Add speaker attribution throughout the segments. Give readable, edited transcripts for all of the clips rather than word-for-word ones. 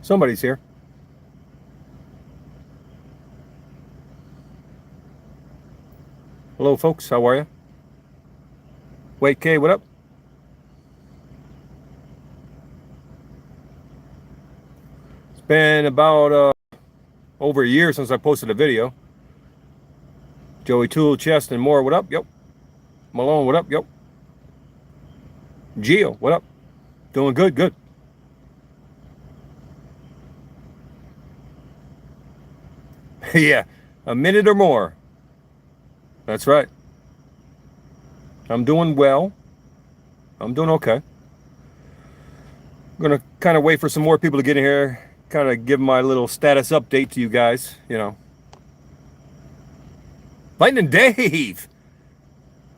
Speaker 1: Somebody's here. Hello, folks. How are you? Wait, Kay, what up? It's been about over a year since I posted a video. Joey Tool, Chest, and more. What up? Yep. Malone, what up? Yep. Gio, what up? Doing good, good. Yeah, a minute or more. That's right. I'm doing well. I'm doing okay. I'm gonna kind of wait for some more people to get in here, kind of give my little status update to you guys, you know. Lightning Dave!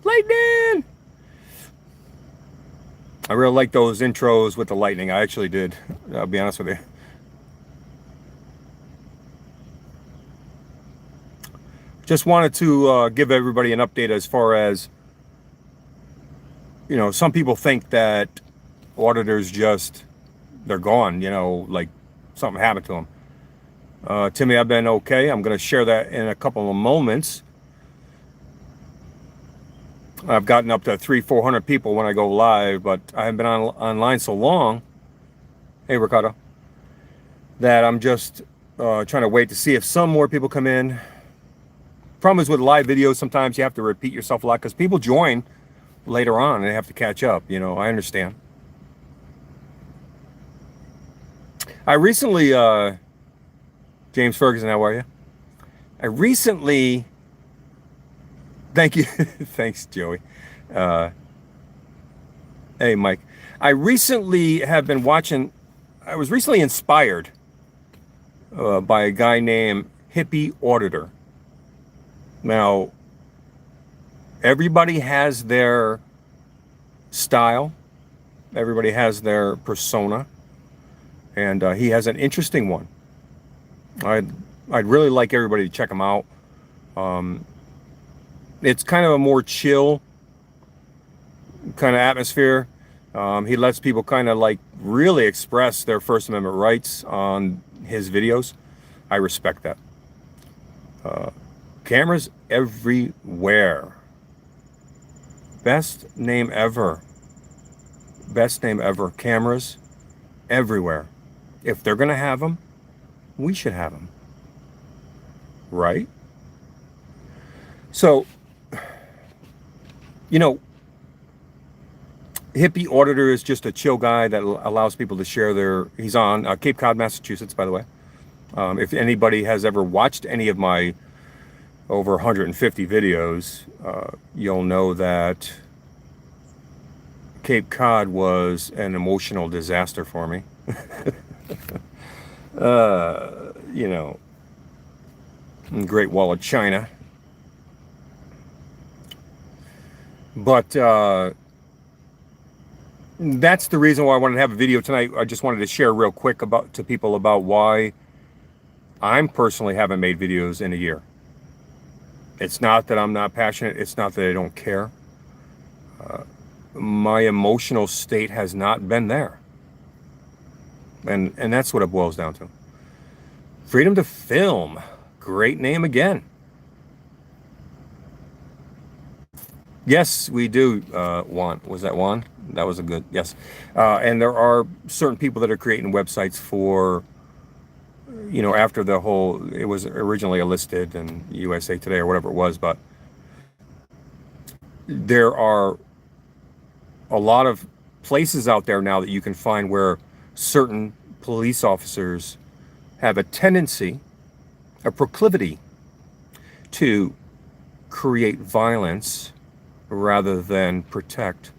Speaker 1: Lightning! I really like those intros with the lightning. I actually did. I'll be honest with you. Just wanted to give everybody an update as far as, you know, some people think that auditors just, they're gone, you know, like something happened to them. Timmy, I've been okay. I'm going to share that in a couple of moments. I've gotten up to 300-400 people when I go live, but I haven't been online so long. Hey, Ricardo. That I'm just trying to wait to see if some more people come in. Problem is with live videos, sometimes you have to repeat yourself a lot because people join later on and they have to catch up. You know, I understand. I recently, James Ferguson, how are you? I recently, thank you. Thanks, Joey. Hey, Mike. I recently have been watching, I was recently inspired by a guy named Hippie Auditor. Now, everybody has their style. Everybody has their persona. And he has an interesting one. I'd really like everybody to check him out. It's kind of a more chill kind of atmosphere. He lets people kind of like really express their First Amendment rights on his videos. I respect that. Cameras everywhere. Best name ever. Best name ever. Cameras everywhere. If they're going to have them, we should have them. Right? So, you know, Hippie Auditor is just a chill guy that allows people to share their... He's on Cape Cod, Massachusetts, by the way. If anybody has ever watched any of my over 150 videos, you'll know that Cape Cod was an emotional disaster for me. You know, Great Wall of China. But that's the reason why I wanted to have a video tonight. I just wanted to share real quick to people about why I'm personally haven't made videos in a year. It's not that I'm not passionate. It's not that I don't care. My emotional state has not been there. And that's what it boils down to. Freedom to Film. Great name again. Yes, we do, Juan. Was that Juan? That was a good, yes. And there are certain people that are creating websites for, you know, after the whole, it was originally listed in USA Today or whatever it was, but there are a lot of places out there now that you can find where certain police officers have a tendency, a proclivity to create violence rather than protect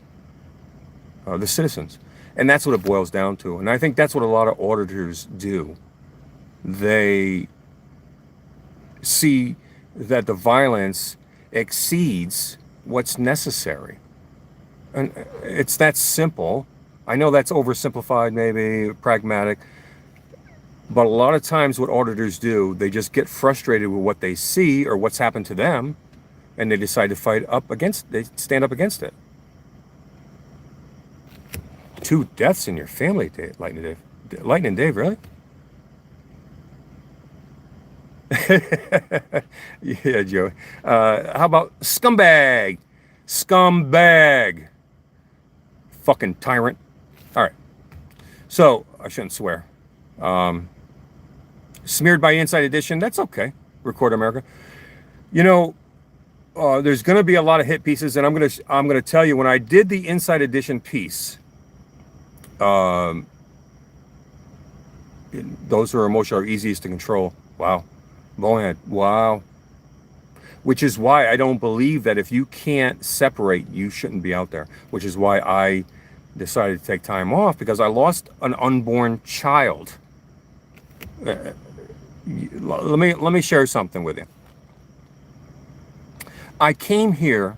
Speaker 1: the citizens. And that's what it boils down to. And I think that's what a lot of auditors do. They see that the violence exceeds what's necessary. And it's that simple. I know that's oversimplified, maybe pragmatic, but a lot of times what auditors do, they just get frustrated with what they see or what's happened to them, and they decide to fight up against, they stand up against it. 2 deaths in your family, Dave, Lightning Dave. Lightning Dave, really? Yeah, Joey. How about scumbag? Scumbag. Fucking tyrant. All right. So I shouldn't swear. Smeared by Inside Edition. That's okay. Record America. You know, there's going to be a lot of hit pieces, and I'm gonna tell you when I did the Inside Edition piece. Um, those who are emotional are easiest to control. Wow. Bonehead. Wow. Which is why I don't believe that if you can't separate, you shouldn't be out there. Which is why I decided to take time off, because I lost an unborn child. Let me share something with you. I came here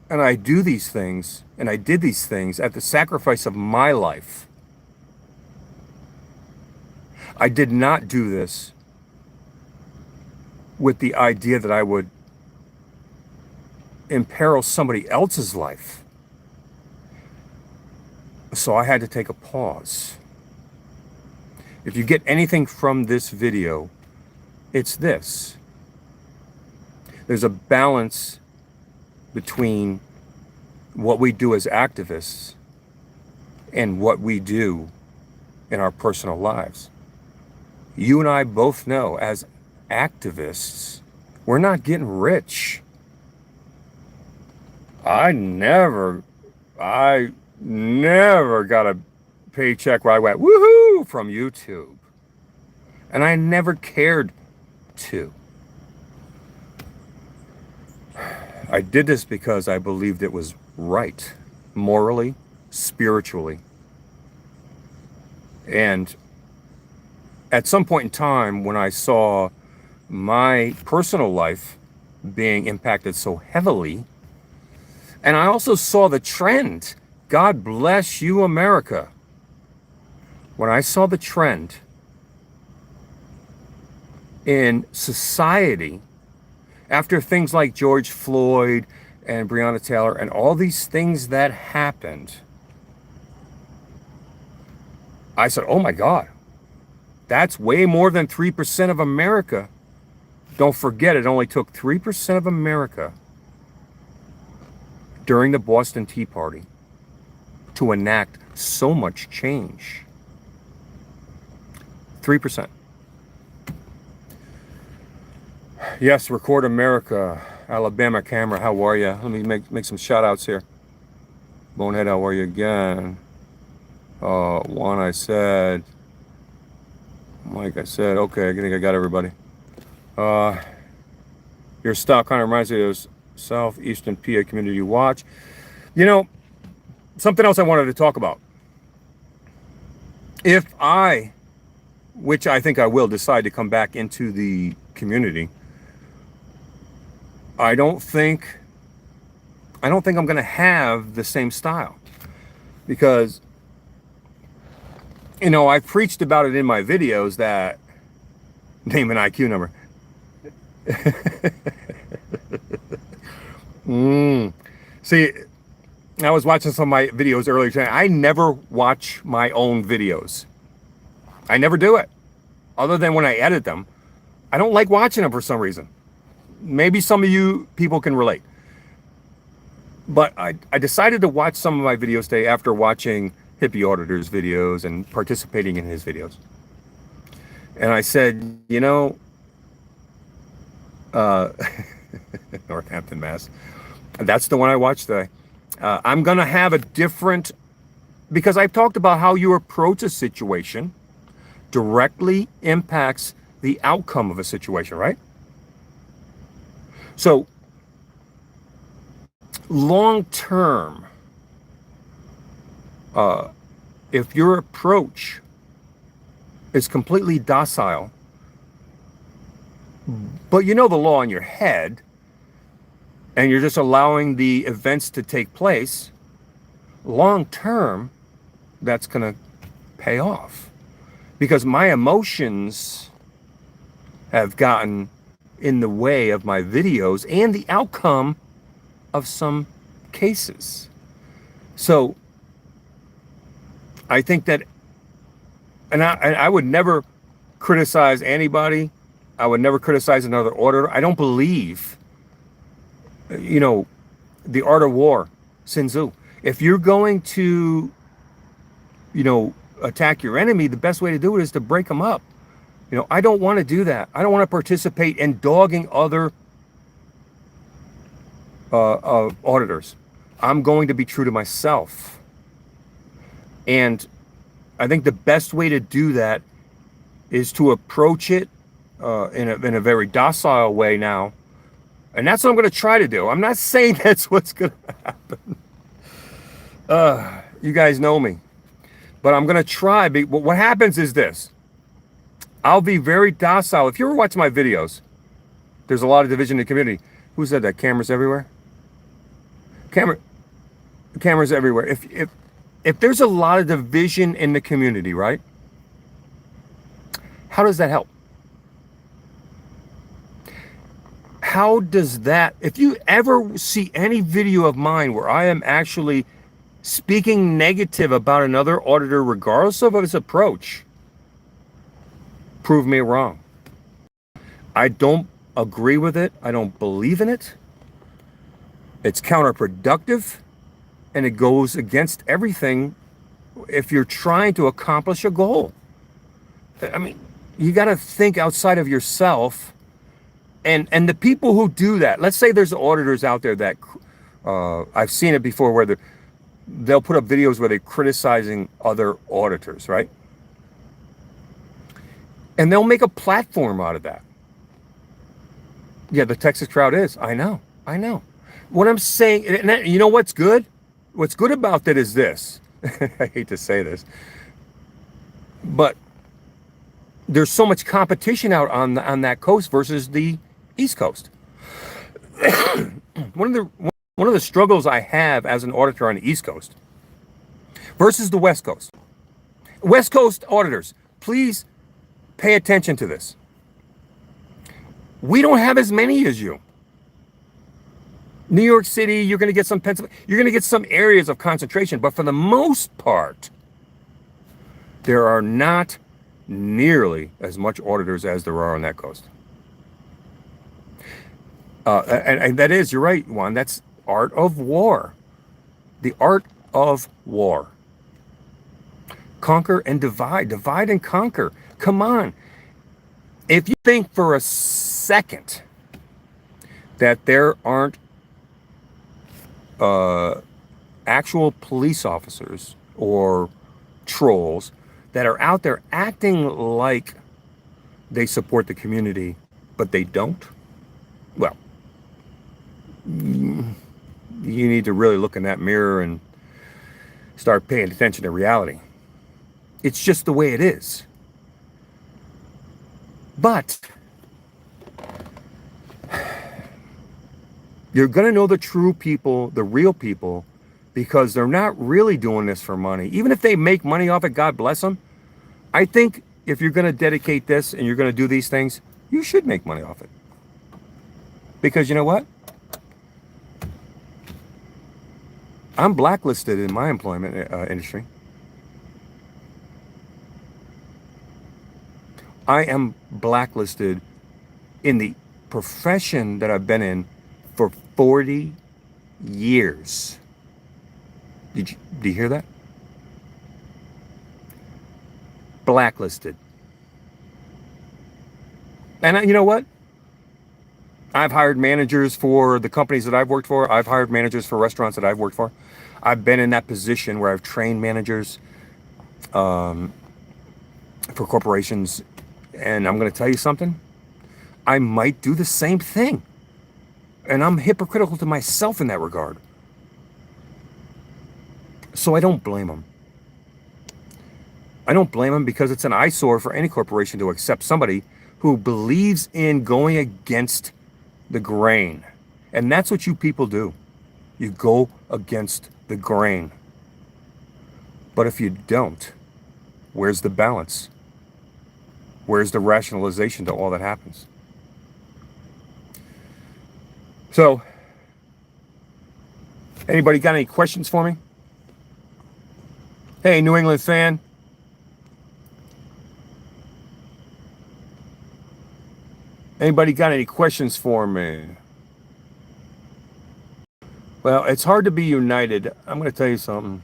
Speaker 1: and I do these things, and I did these things at the sacrifice of my life. I did not do this with the idea that I would imperil somebody else's life. So I had to take a pause. If you get anything from this video, it's this. There's a balance between what we do as activists and what we do in our personal lives. You and I both know, as activists, we're not getting rich. I never got a paycheck where I went, woohoo, from YouTube. And I never cared to. I did this because I believed it was right, morally, spiritually. And at some point in time, when I saw my personal life being impacted so heavily, and I also saw the trend, God bless you, America. When I saw the trend in society, after things like George Floyd and Breonna Taylor and all these things that happened, I said, oh my God, that's way more than 3% of America. Don't forget, it only took 3% of America during the Boston Tea Party to enact so much change. 3%. Yes, Record America, Alabama Camera, how are you? Let me make some shout outs here. Bonehead, how are you again? Juan, I said. Mike, I said. Okay, I think I got everybody. Your stock kind of reminds me of Southeastern PA Community Watch. You know, something else I wanted to talk about. If I, which I think I will, decide to come back into the community, I don't think I'm going to have the same style, because, you know, I've preached about it in my videos that name an IQ number. See, I was watching some of my videos earlier today. I never watch my own videos. I never do it, other than when I edit them. I don't like watching them for some reason. Maybe some of you people can relate. But I decided to watch some of my videos today after watching Hippie Auditor's videos and participating in his videos. And I said, you know, Northampton, Mass. That's the one I watched today. I'm going to have a different, because I've talked about how you approach a situation directly impacts the outcome of a situation, right? So, long term, if your approach is completely docile, but you know the law in your head, and you're just allowing the events to take place, long term, that's going to pay off. Because my emotions have gotten in the way of my videos and the outcome of some cases. So I think that, and I would never criticize anybody. I would never criticize another auditor. I don't believe, you know, the art of war, Sun Tzu. If you're going to, you know, attack your enemy, the best way to do it is to break them up. You know, I don't want to do that. I don't want to participate in dogging other auditors. I'm going to be true to myself. And I think the best way to do that is to approach it in a very docile way now. And that's what I'm going to try to do. I'm not saying that's what's going to happen. You guys know me. But I'm going to try. But what happens is this. I'll be very docile. If you ever watch my videos, there's a lot of division in the community. Who said that? Cameras everywhere? Cameras everywhere. If there's a lot of division in the community, right? How does that help? How does that, if you ever see any video of mine where I am actually speaking negative about another auditor, regardless of his approach, prove me wrong. I don't agree with it. I don't believe in it. It's counterproductive, and it goes against everything if you're trying to accomplish a goal. I mean, you got to think outside of yourself. And the people who do that, let's say there's auditors out there that I've seen it before where they'll put up videos where they're criticizing other auditors, right? And they'll make a platform out of that. Yeah, the Texas crowd is. I know. What I'm saying, and you know what's good? What's good about that is this. I hate to say this, but there's so much competition out on that coast versus the East Coast. One of the struggles I have as an auditor on the East Coast versus the West Coast. West Coast auditors, please pay attention to this. We don't have as many as you. New York City, you're going to get some Pennsylvania, you're going to get some areas of concentration, but for the most part, there are not nearly as much auditors as there are on that coast. And that is, you're right, Juan, that's art of war. The art of war. Conquer and divide and conquer. Come on. If you think for a second that there aren't actual police officers or trolls that are out there acting like they support the community, but they don't, well, you need to really look in that mirror and start paying attention to reality. It's just the way it is. But you're going to know the true people, the real people, because they're not really doing this for money. Even if they make money off it, God bless them. I think if you're going to dedicate this and you're going to do these things, you should make money off it. Because you know what? I'm blacklisted in my employment industry. I am blacklisted in the profession that I've been in for 40 years. Do you hear that? Blacklisted. And you know what? I've hired managers for the companies that I've worked for. I've hired managers for restaurants that I've worked for. I've been in that position where I've trained managers for corporations. And I'm going to tell you something. I might do the same thing. And I'm hypocritical to myself in that regard. So I don't blame them. I don't blame them because it's an eyesore for any corporation to accept somebody who believes in going against the grain. And that's what you people do. You go against the grain. But if you don't, where's the balance? Where's the rationalization to all that happens? So, anybody got any questions for me? Hey, New England fan. Anybody got any questions for me? Well, it's hard to be united. I'm going to tell you something.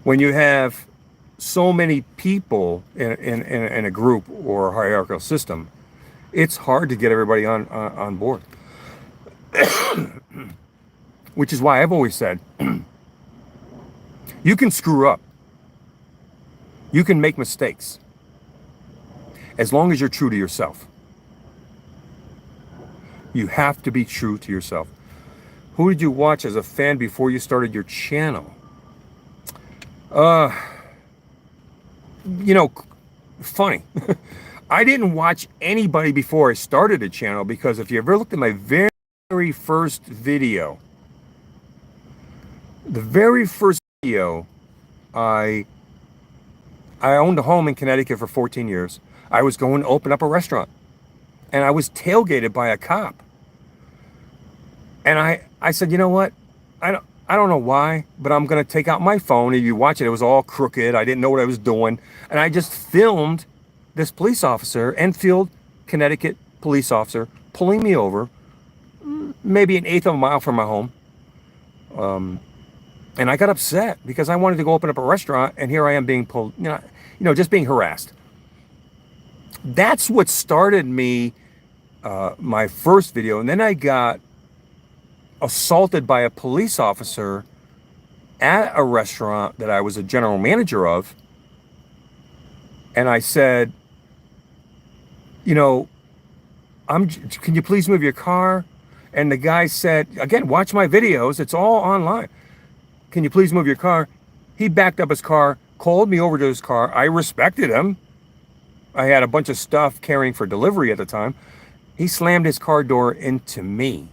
Speaker 1: When you have so many people in a group or a hierarchical system, it's hard to get everybody on board. Which is why I've always said, you can screw up. You can make mistakes. As long as you're true to yourself. You have to be true to yourself. Who did you watch as a fan before you started your channel? You know, funny. I didn't watch anybody before I started a channel, because if you ever looked at my very first video, the very first video, I owned a home in Connecticut for 14 years. I was going to open up a restaurant, and I was tailgated by a cop. And I said, you know what? I don't know why, but I'm going to take out my phone. If you watch it, it was all crooked. I didn't know what I was doing. And I just filmed this police officer, Enfield, Connecticut police officer, pulling me over, maybe an eighth of a mile from my home. And I got upset because I wanted to go open up a restaurant, and here I am being pulled, just being harassed. That's what started me, my first video. And then I got assaulted by a police officer at a restaurant that I was a general manager of. And I said, can you please move your car? And the guy said, again, watch my videos. It's all online. Can you please move your car? He backed up his car, called me over to his car. I respected him. I had a bunch of stuff carrying for delivery at the time. He slammed his car door into me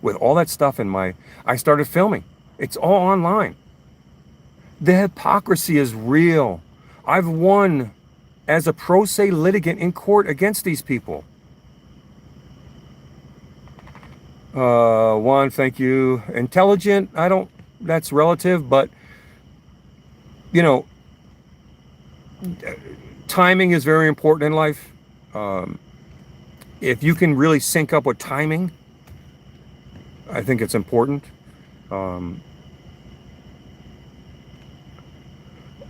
Speaker 1: with all that stuff I started filming. It's all online. The hypocrisy is real. I've won as a pro se litigant in court against these people. Juan, thank you. Intelligent, that's relative, but timing is very important in life. If you can really sync up with timing, I think it's important.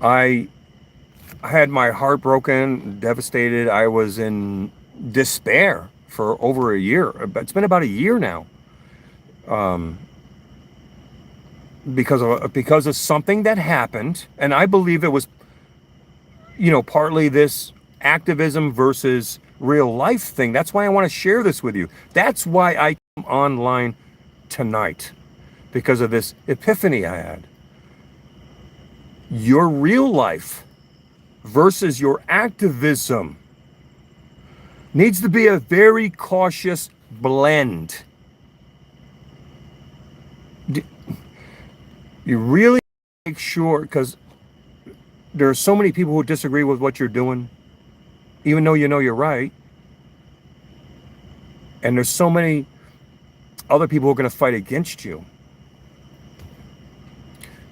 Speaker 1: I had my heart broken, devastated. I was in despair for over a year. It's been about a year now. Because of something that happened, and I believe it was, partly this activism versus real life thing. That's why I want to share this with you. That's why I came online tonight, because of this epiphany I had. Your real life versus your activism needs to be a very cautious blend. You really make sure, because there are so many people who disagree with what you're doing, even though you know you're right. And there's so many other people who are going to fight against you.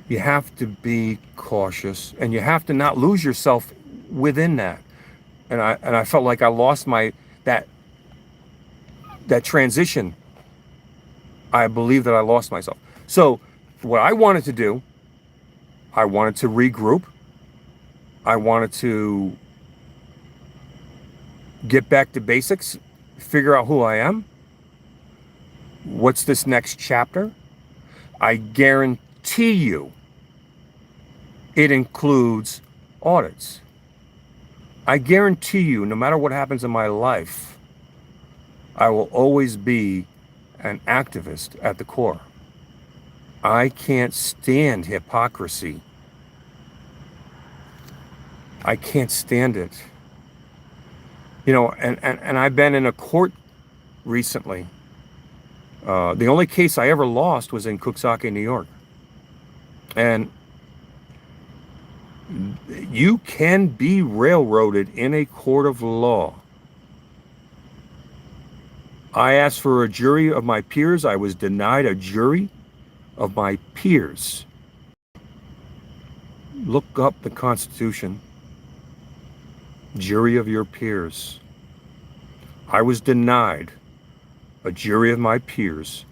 Speaker 1: You have to be cautious, and you have to not lose yourself within that. And I felt like I lost that transition. I believe that I lost myself. So what I wanted to do, I wanted to regroup. I wanted to get back to basics, figure out who I am. What's this next chapter? I guarantee you it includes audits. I guarantee you, no matter what happens in my life, I will always be an activist at the core. I can't stand hypocrisy. I can't stand it. And I've been in a court recently. The only case I ever lost was in Cooksaki, New York. And you can be railroaded in a court of law. I asked for a jury of my peers. I was denied a jury of my peers. Look up the Constitution. Jury of your peers. I was denied a jury of my peers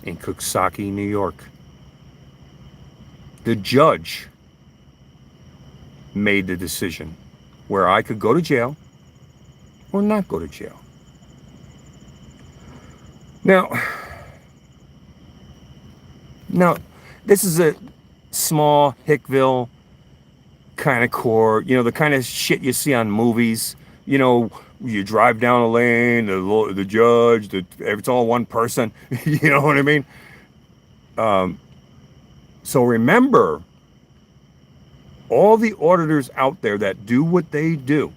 Speaker 1: in Coxsackie, New York. The judge made the decision where I could go to jail or not go to jail. Now, this is a small Hickville kind of court, the kind of shit you see on movies. You drive down a lane, the judge, it's all one person. You know what I mean? So remember, all the auditors out there that do what they do,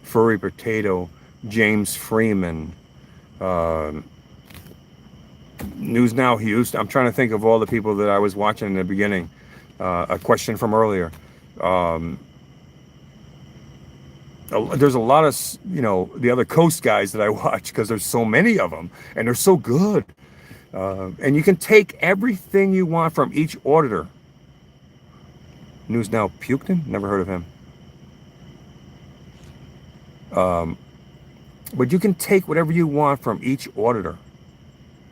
Speaker 1: Furry Potato, James Freeman, News Now Houston. I'm trying to think of all the people that I was watching in the beginning. A question from earlier. There's a lot of, the other Coast guys that I watch because there's so many of them and they're so good. And you can take everything you want from each auditor. News Now Puketon? Never heard of him. But you can take whatever you want from each auditor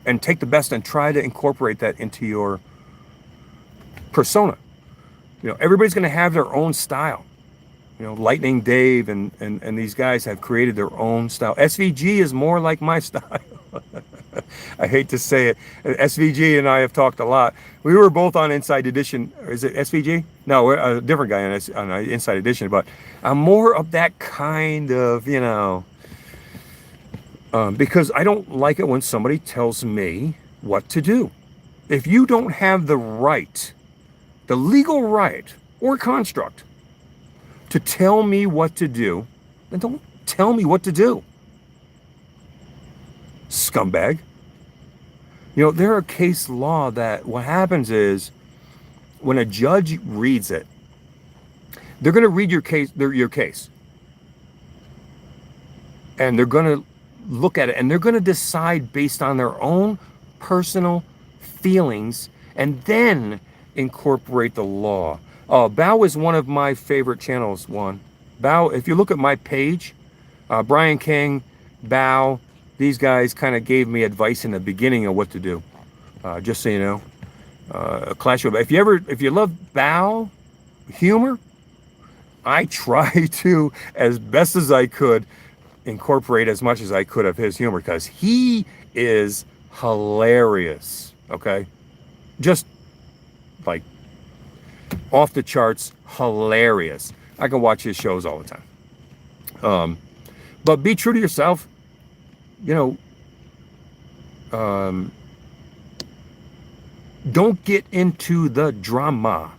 Speaker 1: and take the best and try to incorporate that into your persona. Everybody's going to have their own style. Lightning Dave and these guys have created their own style. SVG is more like my style. I hate to say it. SVG and I have talked a lot. We were both on Inside Edition. Is it SVG? No, we're a different guy on Inside Edition. But I'm more of that kind of, because I don't like it when somebody tells me what to do. If you don't have the right, the legal right or construct to tell me what to do, then don't tell me what to do. Scumbag. There are case law that what happens is when a judge reads it, they're going to read your case, and they're going to look at it and they're going to decide based on their own personal feelings and then incorporate the law. Bao is one of my favorite channels. Bao, if you look at my page, Brian King, Bao, these guys kind of gave me advice in the beginning of what to do. Just so you know, if you love Bao humor, I try to, as best as I could, incorporate as much as I could of his humor because he is hilarious. Okay, just like off the charts, hilarious. I can watch his shows all the time. But be true to yourself. Don't get into the drama.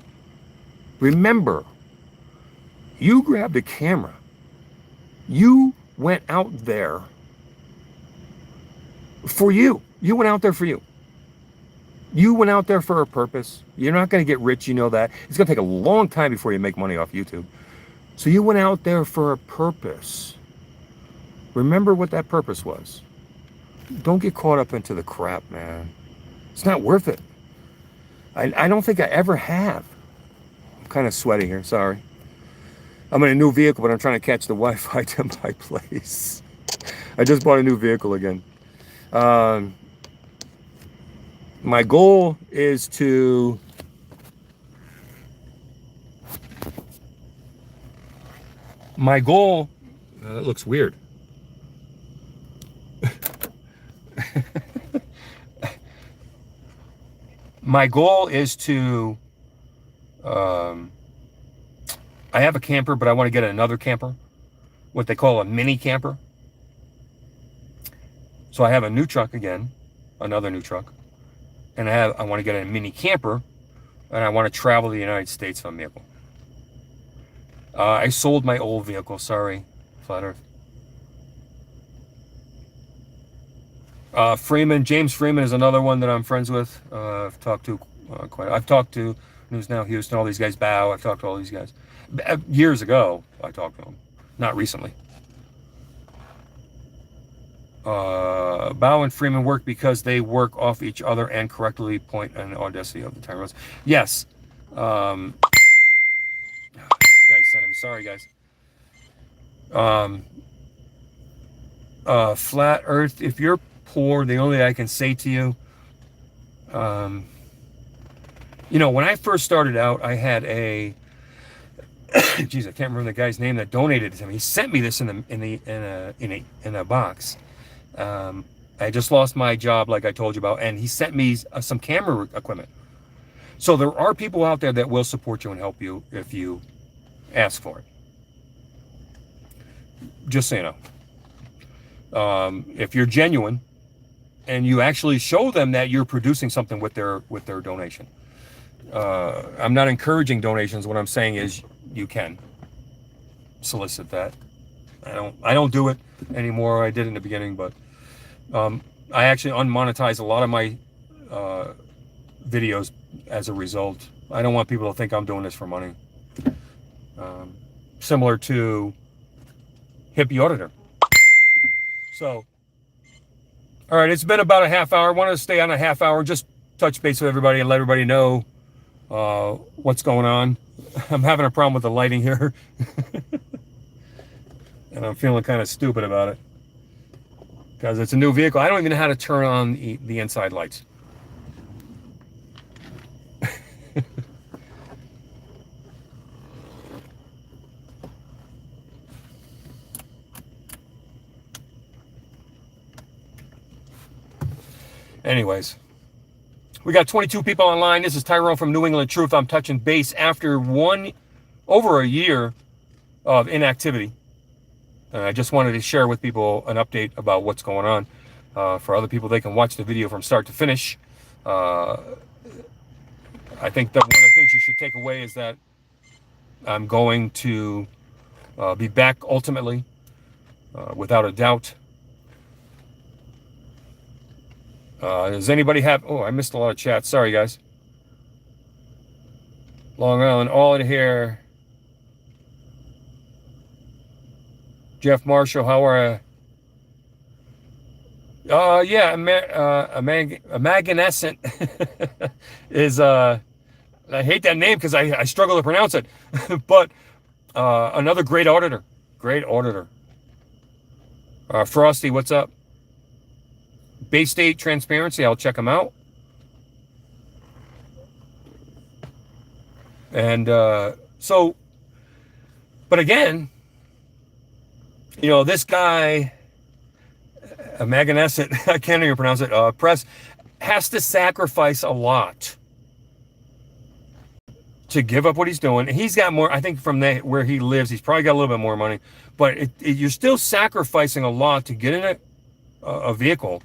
Speaker 1: Remember, you grabbed a camera. You went out there for you. You went out there for you. You went out there for a purpose. You're not going to get rich, you know that. It's going to take a long time before you make money off YouTube. So you went out there for a purpose. Remember what that purpose was. Don't get caught up into the crap, man. It's not worth it. I don't think I ever have. I'm kind of sweaty here, sorry. I'm in a new vehicle, but I'm trying to catch the Wi-Fi to my place. I just bought a new vehicle again. My goal is to that looks weird. My goal is to I have a camper, but I want to get another camper, what they call a mini camper. So I have a new truck again, another new truck, and I want to get a mini camper, and I want to travel the United States on vehicle. I sold my old vehicle, sorry, Flat Earth. James Freeman is another one that I'm friends with. I've talked to I've talked to News Now Houston, all these guys, Bao. I've talked to all these guys. Years ago, I talked to them. Not recently. Bao and Freeman work because they work off each other and correctly point and audacity of the time roads. Yes. Guys sent him. Sorry, guys. Flat Earth, if you're poor, the only thing I can say to you, um, when I first started out, I had a, geez, I can't remember the guy's name that donated it to me. He sent me this in a box. Um, I just lost my job, like I told you about, and he sent me some camera equipment. So there are people out there that will support you and help you if you ask for it. Just so you know, if you're genuine and you actually show them that you're producing something with their donation. I'm not encouraging donations. What I'm saying is you can solicit that. I don't do it anymore. I did in the beginning, but I actually unmonetize a lot of my videos as a result. I don't want people to think I'm doing this for money. Similar to Hippie Auditor. So, all right, it's been about a half hour. I wanted to stay on a half hour, just touch base with everybody and let everybody know what's going on. I'm having a problem with the lighting here. And I'm feeling kind of stupid about it. Because it's a new vehicle. I don't even know how to turn on the inside lights. Anyways, we got 22 people online. This is Tyrone from New England Truth. I'm touching base after over a year of inactivity. I just wanted to share with people an update about what's going on. For other people, they can watch the video from start to finish. I think that one of the things you should take away is that I'm going to be back ultimately, without a doubt. Does anybody have... Oh, I missed a lot of chats. Sorry, guys. Long Island, all in here. Jeff Marshall, how are you? Yeah, Amaginescent is... I hate that name because I struggle to pronounce it. But another great auditor. Great auditor. Frosty, what's up? Bay State Transparency, I'll check them out. And so, but again, this guy, Maganesset, I can't even pronounce it, Press, has to sacrifice a lot to give up what he's doing. He's got more, I think from where he lives, he's probably got a little bit more money, but you're still sacrificing a lot to get in a vehicle,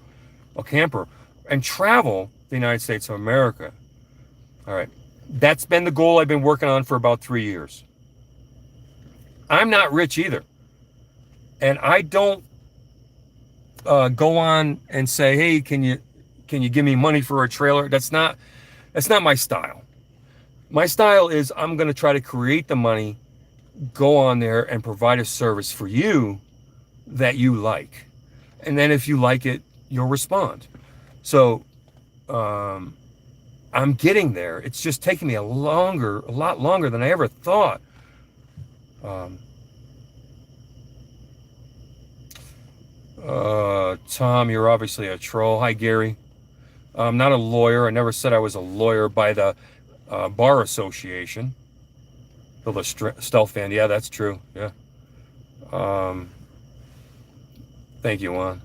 Speaker 1: a camper, and travel the United States of America. All right. That's been the goal I've been working on for about 3 years. I'm not rich either. And I don't go on and say, hey, can you give me money for a trailer? That's not my style. My style is I'm going to try to create the money, go on there and provide a service for you that you like. And then if you like it, you'll respond. So I'm getting there. It's just taking me a lot longer than I ever thought. Tom, you're obviously a troll. Hi, Gary. I'm not a lawyer. I never said I was a lawyer by the Bar Association. Bill the Stealth fan. Yeah, that's true. Yeah. Thank you, Juan.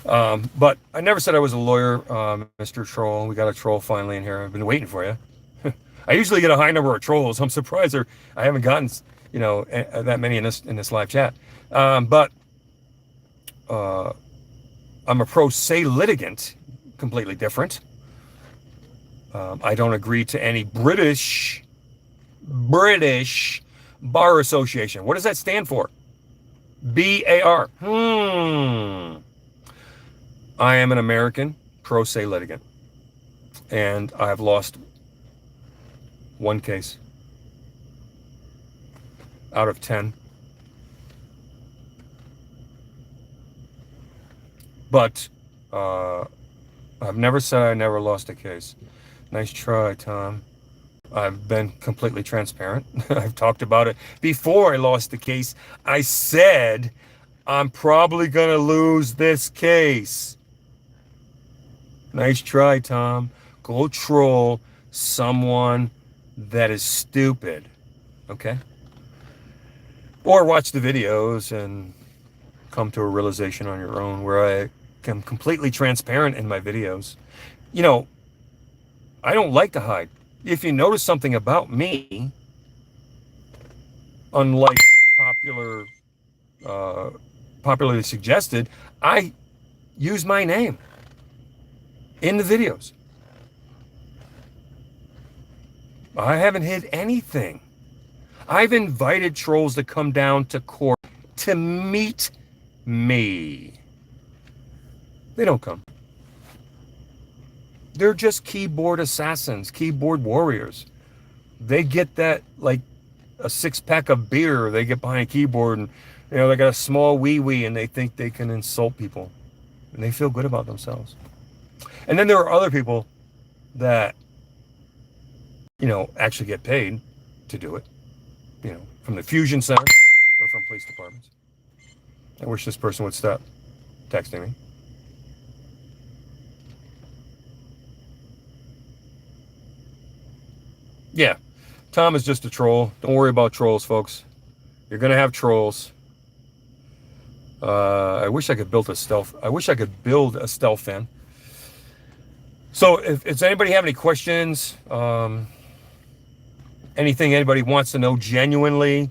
Speaker 1: But I never said I was a lawyer, Mr. Troll. We got a troll finally in here. I've been waiting for you. I usually get a high number of trolls. I'm surprised I haven't gotten, that many in this live chat. But I'm a pro se litigant, completely different. I don't agree to any British Bar Association. What does that stand for? BAR. I am an American pro se litigant, and I've lost one case out of 10. But I've never said I never lost a case. Nice try, Tom. I've been completely transparent. I've talked about it. Before I lost the case, I said I'm probably going to lose this case. Nice try, Tom. Go troll someone that is stupid. Okay? Or watch the videos and come to a realization on your own where I am completely transparent in my videos. You know, I don't like to hide. If you notice something about me, unlike uh, popularly suggested, I use my name in the videos. I haven't hid anything. I've invited trolls to come down to court to meet me. They don't come. They're just keyboard assassins, keyboard warriors. They get that like a 6-pack of beer. They get behind a keyboard and they got a small wee and they think they can insult people. And they feel good about themselves. And then there are other people that, actually get paid to do it. From the Fusion Center or from police departments. I wish this person would stop texting me. Yeah, Tom is just a troll. Don't worry about trolls, folks. You're gonna have trolls. I wish I could build a stealth. I wish I could build a stealth fan. So, if anybody have any questions, anything anybody wants to know genuinely,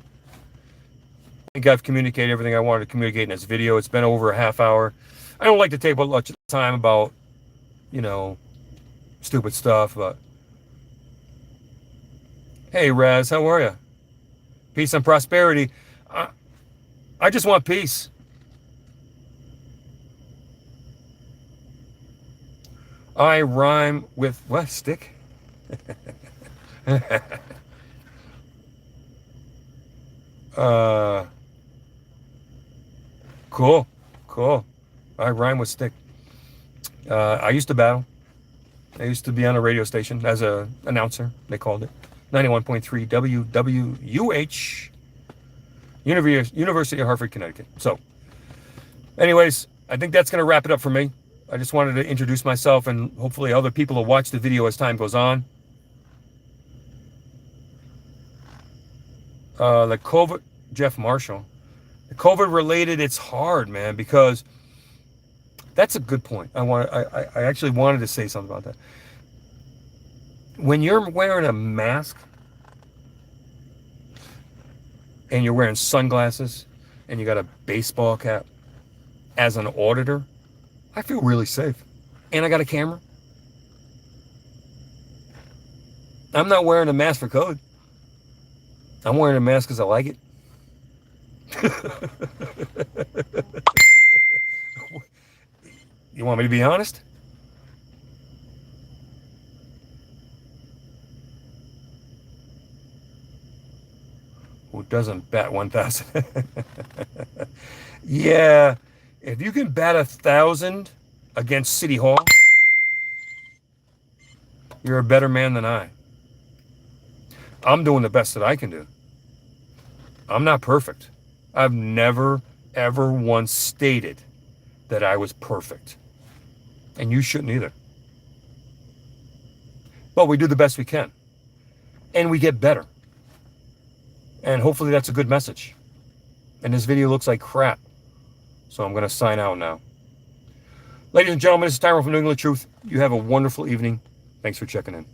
Speaker 1: I think I've communicated everything I wanted to communicate in this video. It's been over a half hour. I don't like to take much time about, stupid stuff, but hey, Raz, how are you? Peace and prosperity. I just want peace. I rhyme with what? Stick? Cool. I rhyme with stick. I used to battle. I used to be on a radio station as a announcer, they called it. 91.3 WWUH, University of Hartford, Connecticut. So, anyways, I think that's going to wrap it up for me. I just wanted to introduce myself, and hopefully other people will watch the video as time goes on. The COVID, Jeff Marshall. The COVID related, it's hard, man, because that's a good point. I actually wanted to say something about that. When you're wearing a mask and you're wearing sunglasses and you got a baseball cap as an auditor, I feel really safe. And I got a camera. I'm not wearing a mask for code. I'm wearing a mask because I like it. You want me to be honest? Who doesn't bat 1,000? Yeah, if you can bat 1,000 against City Hall, you're a better man than I. I'm doing the best that I can do. I'm not perfect. I've never, ever once stated that I was perfect. And you shouldn't either. But we do the best we can. And we get better. And hopefully that's a good message. And this video looks like crap. So I'm going to sign out now. Ladies and gentlemen, this is Tyrone from New England Truth. You have a wonderful evening. Thanks for checking in.